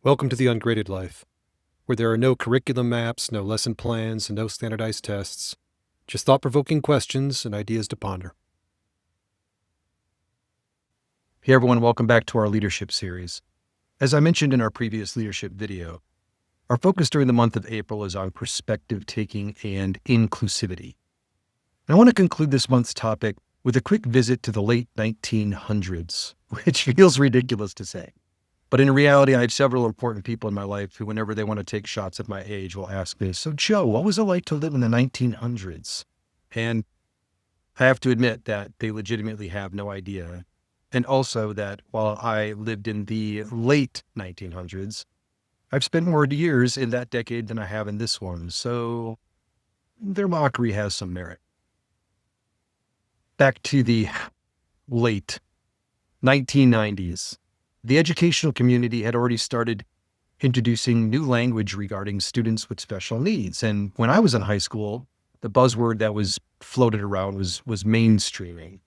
Welcome to the Ungraded Life, where there are no curriculum maps, no lesson plans, and no standardized tests. Just thought-provoking questions and ideas to ponder. Hey everyone, welcome back to our leadership series. As I mentioned in our previous leadership video, our focus during the month of April is on perspective taking and inclusivity. And I want to conclude this month's topic with a quick visit to the late 1900s, which feels ridiculous to say. But in reality, I have several important people in my life who, whenever they want to take shots at my age, will ask me, "So Joe, what was it like to live in the 1900s?" And I have to admit that they legitimately have no idea. And also that while I lived in the late 1900s, I've spent more years in that decade than I have in this one. So their mockery has some merit. Back to the late 1990s, the educational community had already started introducing new language regarding students with special needs. And when I was in high school, the buzzword that was floated around was mainstreaming,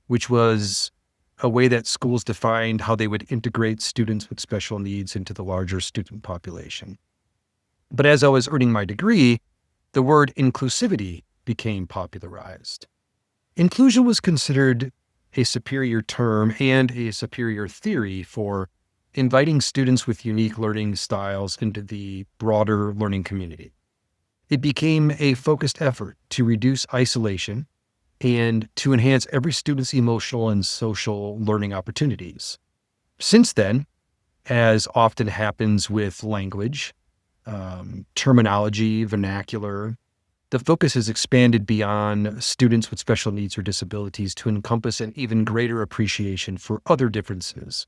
which was a way that schools defined how they would integrate students with special needs into the larger student population. But as I was earning my degree, the word inclusivity became popularized. Inclusion was considered a superior term and a superior theory for inviting students with unique learning styles into the broader learning community. It became a focused effort to reduce isolation and to enhance every student's emotional and social learning opportunities. Since then, as often happens with language, terminology, vernacular, the focus has expanded beyond students with special needs or disabilities to encompass an even greater appreciation for other differences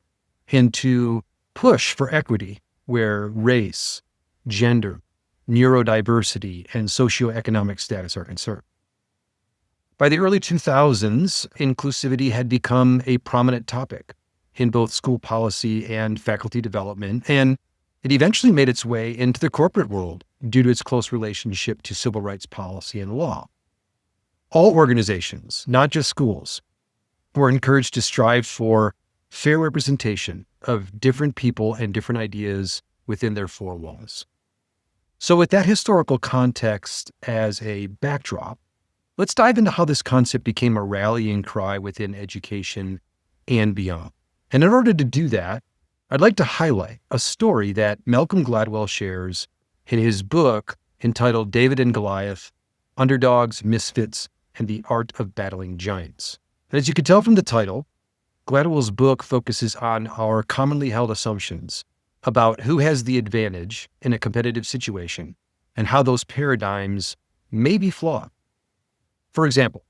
and to push for equity where race, gender, neurodiversity, and socioeconomic status are concerned. By the early 2000s, inclusivity had become a prominent topic in both school policy and faculty development, and it eventually made its way into the corporate world due to its close relationship to civil rights policy and law. All organizations, not just schools, were encouraged to strive for fair representation of different people and different ideas within their four walls. So with that historical context as a backdrop, let's dive into how this concept became a rallying cry within education and beyond. And in order to do that, I'd like to highlight a story that Malcolm Gladwell shares in his book entitled David and Goliath, Underdogs, Misfits, and the Art of Battling Giants. And as you can tell from the title, Gladwell's book focuses on our commonly held assumptions about who has the advantage in a competitive situation and how those paradigms may be flawed. For example,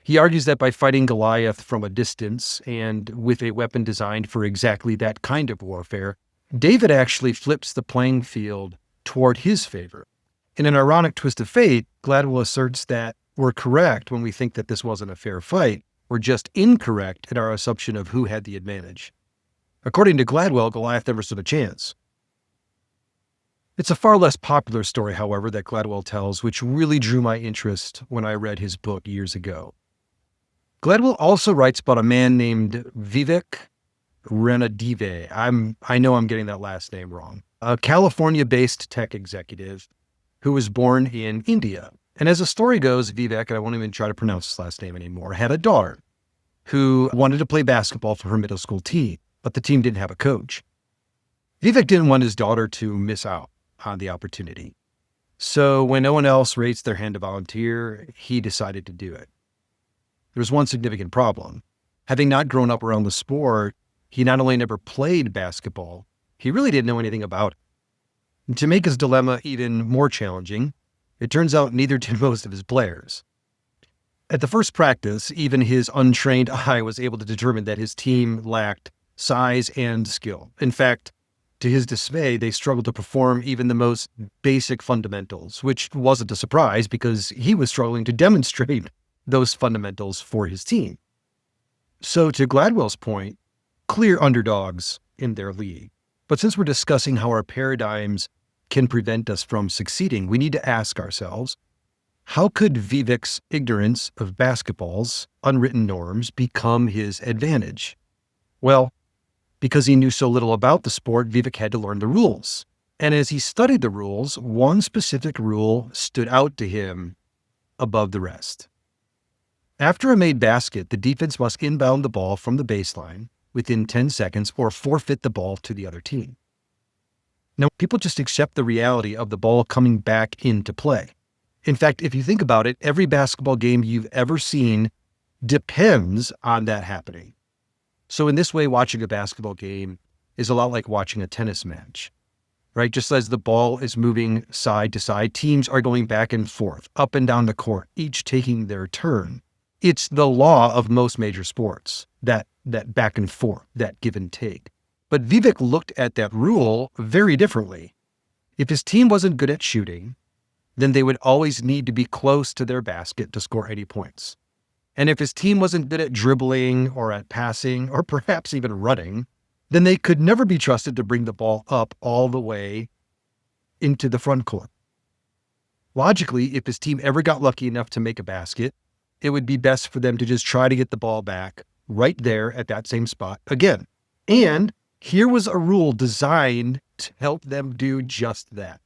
he argues that by fighting Goliath from a distance and with a weapon designed for exactly that kind of warfare, David actually flips the playing field toward his favor. In an ironic twist of fate, Gladwell asserts that we're correct when we think that this wasn't a fair fight. We're just incorrect in our assumption of who had the advantage. According to Gladwell, Goliath never stood a chance. It's a far less popular story, however, that Gladwell tells, which really drew my interest when I read his book years ago. Gladwell also writes about a man named Vivek Ranadive. I know I'm getting that last name wrong. A California-based tech executive who was born in India. And as the story goes, Vivek, and I won't even try to pronounce his last name anymore, had a daughter who wanted to play basketball for her middle school team, but the team didn't have a coach. Vivek didn't want his daughter to miss out on the opportunity. So when no one else raised their hand to volunteer, he decided to do it. There was one significant problem. Having not grown up around the sport, he not only never played basketball, he really didn't know anything about it. And to make his dilemma even more challenging, it turns out neither did most of his players. At the first practice, even his untrained eye was able to determine that his team lacked size and skill. In fact, to his dismay, they struggled to perform even the most basic fundamentals, which wasn't a surprise because he was struggling to demonstrate those fundamentals for his team. So to Gladwell's point, clear underdogs in their league. But since we're discussing how our paradigms can prevent us from succeeding, we need to ask ourselves, how could Vivek's ignorance of basketball's unwritten norms become his advantage? Well, Because he knew so little about the sport, Vivek had to learn the rules. And as he studied the rules, one specific rule stood out to him above the rest. After a made basket, the defense must inbound the ball from the baseline within 10 seconds or forfeit the ball to the other team. Now, people just accept the reality of the ball coming back into play. In fact, if you think about it, every basketball game you've ever seen depends on that happening. So in this way, watching a basketball game is a lot like watching a tennis match, right? Just as the ball is moving side to side, teams are going back and forth, up and down the court, each taking their turn. It's the law of most major sports, that back and forth, that give and take. But Vivek looked at that rule very differently. If his team wasn't good at shooting, then they would always need to be close to their basket to score 80 points. And if his team wasn't good at dribbling or at passing or perhaps even running, then they could never be trusted to bring the ball up all the way into the front court. Logically, if his team ever got lucky enough to make a basket, it would be best for them to just try to get the ball back right there at that same spot again. And here was a rule designed to help them do just that.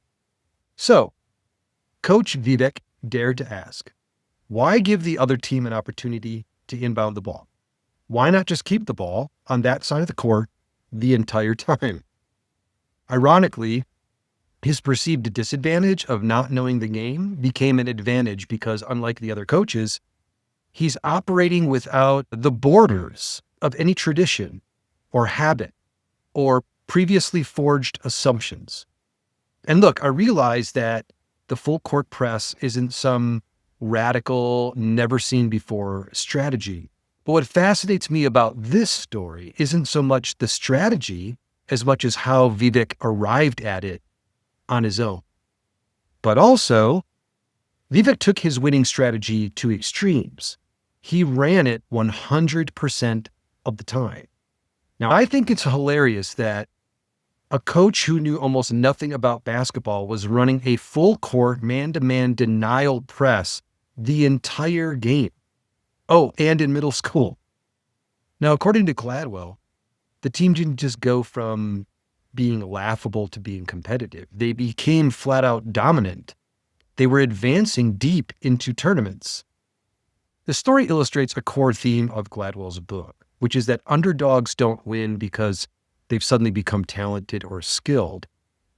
So, Coach Vivek dared to ask, why give the other team an opportunity to inbound the ball? Why not just keep the ball on that side of the court the entire time? Ironically, his perceived disadvantage of not knowing the game became an advantage because, unlike the other coaches, he's operating without the borders of any tradition or habit or previously forged assumptions. And look, I realize that the full court press isn't some radical, never seen before strategy. But what fascinates me about this story isn't so much the strategy as much as how Vivek arrived at it on his own. But also, Vivek took his winning strategy to extremes. He ran it 100% of the time. Now, I think it's hilarious that a coach who knew almost nothing about basketball was running a full court man-to-man denial press the entire game. Oh, and in middle school. Now, according to Gladwell, the team didn't just go from being laughable to being competitive. They became flat out dominant. They were advancing deep into tournaments. The story illustrates a core theme of Gladwell's book, which is that underdogs don't win because they've suddenly become talented or skilled.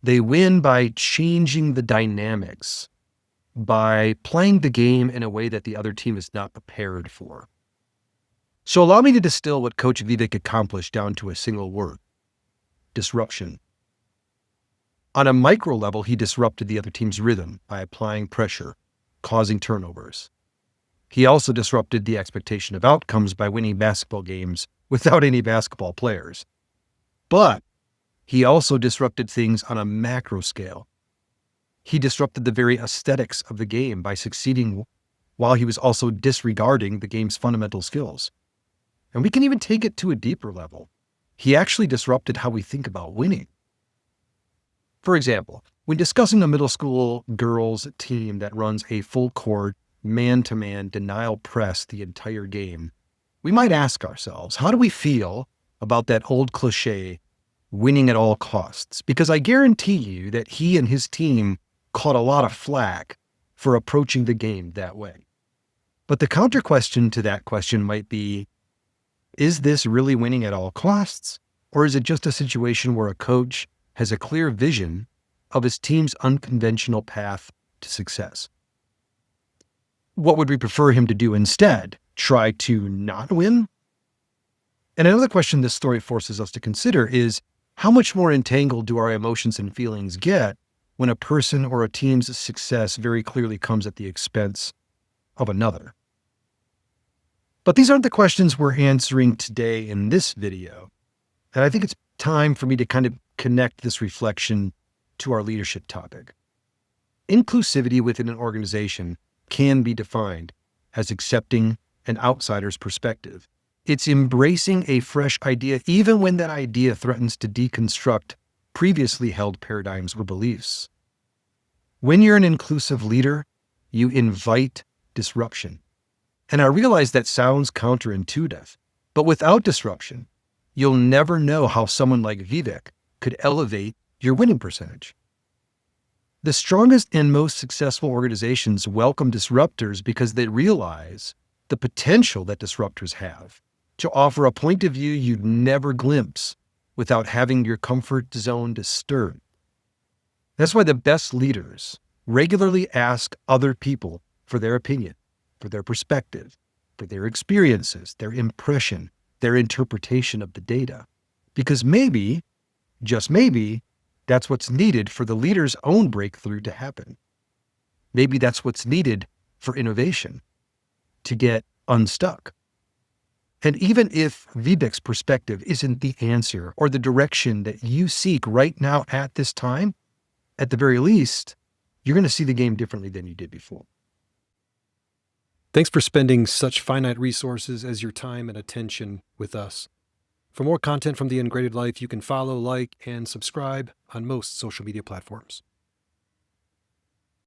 They win by changing the dynamics, by playing the game in a way that the other team is not prepared for. So allow me to distill what Coach Vivek accomplished down to a single word: disruption. On a micro level, he disrupted the other team's rhythm by applying pressure, causing turnovers. He also disrupted the expectation of outcomes by winning basketball games without any basketball players. But he also disrupted things on a macro scale. He disrupted the very aesthetics of the game by succeeding while he was also disregarding the game's fundamental skills. And we can even take it to a deeper level. He actually disrupted how we think about winning. For example, when discussing a middle school girls team that runs a full court, man-to-man denial press the entire game, we might ask ourselves, how do we feel about that old cliche, winning at all costs? Because I guarantee you that he and his team caught a lot of flack for approaching the game that way. But the counter question to that question might be, is this really winning at all costs? Or is it just a situation where a coach has a clear vision of his team's unconventional path to success? What would we prefer him to do instead? Try to not win? And another question this story forces us to consider is, how much more entangled do our emotions and feelings get when a person or a team's success very clearly comes at the expense of another? But these aren't the questions we're answering today in this video. And I think it's time for me to kind of connect this reflection to our leadership topic. Inclusivity within an organization can be defined as accepting an outsider's perspective. It's embracing a fresh idea, even when that idea threatens to deconstruct previously held paradigms or beliefs. When you're an inclusive leader, you invite disruption. And I realize that sounds counterintuitive, but without disruption, you'll never know how someone like Vivek could elevate your winning percentage. The strongest and most successful organizations welcome disruptors because they realize the potential that disruptors have to offer a point of view you'd never glimpse without having your comfort zone disturbed. That's why the best leaders regularly ask other people for their opinion, for their perspective, for their experiences, their impression, their interpretation of the data. Because maybe, just maybe, that's what's needed for the leader's own breakthrough to happen. Maybe that's what's needed for innovation to get unstuck. And even if Vivek's perspective isn't the answer or the direction that you seek right now at this time, at the very least, you're going to see the game differently than you did before. Thanks for spending such finite resources as your time and attention with us. For more content from The Ungraded Life, you can follow, like, and subscribe on most social media platforms.